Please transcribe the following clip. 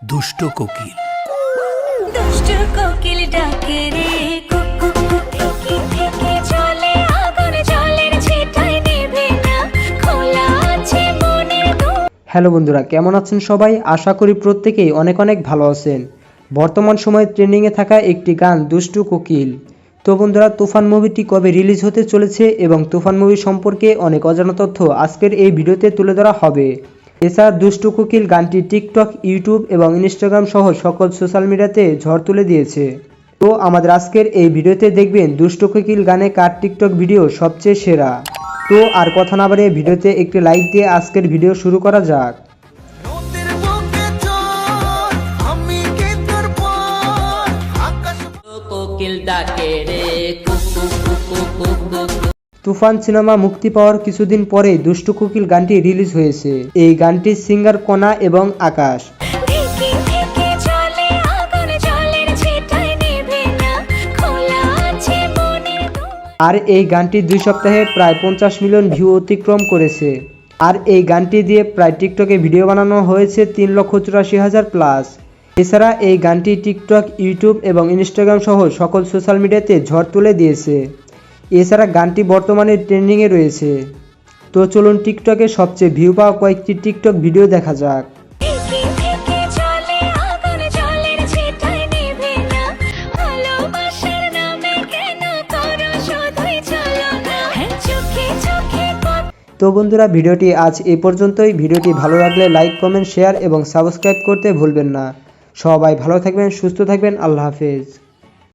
দুষ্ট কোকিল। দুষ্ট কোকিল ডাকে রে কুকু থেকে থেকে চলে আগুন জলের ছিটায় নেভে না খোলা আছে মনের হ্যালো বন্ধুরা, কেমন আছেন সবাই? আশা করি প্রত্যেকেই অনেক অনেক ভালো আছেন। বর্তমান সময়ে ট্রেন্ডিংয়ে থাকা একটি গান দুষ্টু কোকিল। তো বন্ধুরা, তুফান মুভিটি কবে রিলিজ হতে চলেছে এবং তুফান মুভি সম্পর্কে অনেক অজানা তথ্য আজকের এই ভিডিওতে তুলে ধরা হবে। এছাড়া দুষ্টু কোকিল গানটি টিকটক, ইউটিউব এবং ইনস্টাগ্রাম সহ সকল সোশ্যাল মিডিয়াতে ঝড় তুলে দিয়েছে। তো আমাদের আজকের এই ভিডিওতে দেখবেন দুষ্টু কোকিল গানে কার টিকটক ভিডিও সবচেয়ে সেরা। তো আর কথা না বাড়িয়ে ভিডিওতে একটি লাইক দিয়ে আজকের ভিডিও শুরু করা যাক। তুফান সিনেমা মুক্তি পাওয়ার কিছুদিন পরে দুষ্টু কোকিল গানটি রিলিজ হয়েছে। এই গানটির সিঙ্গার কণা এবং আকাশ। থেকে থেকে চলে আগুন জলের ছিটায় নেভে না খোলা আছে মনের আর এই গানটি 2 সপ্তাহে প্রায় 50 মিলিয়ন ভিউ অতিক্রম করেছে। আর এই গানটি দিয়ে প্রায় টিকটকে ভিডিও বানানো হয়েছে 3,84,000 প্লাস। এছাড়া এই গানটি টিকটক, ইউটিউব এবং ইনস্টাগ্রাম সহ সকল সোশ্যাল মিডিয়াতে ঝড় তুলে দিয়েছে। এছাড়া গানটি বর্তমানে ট্রেন্ডিংয়ে রয়েছে। তো চলুন টিকটকে সবচেয়ে ভিউ পাওয়া কয়েকটি টিকটক ভিডিও দেখা যাক। থেকে থেকে চলে আগুন জলের ছিটায় নেভে না ভালোবাসার নামে কেন করো শুধুই চলো না চোখে চোখে তো বন্ধুরা, ভিডিওটি আজ এই পর্যন্তই। ভিডিওটি ভালো লাগলে লাইক, কমেন্ট, শেয়ার এবং সাবস্ক্রাইব করতে ভুলবেন না। সবাই ভালো থাকবেন, সুস্থ থাকবেন। আল্লাহ হাফেজ।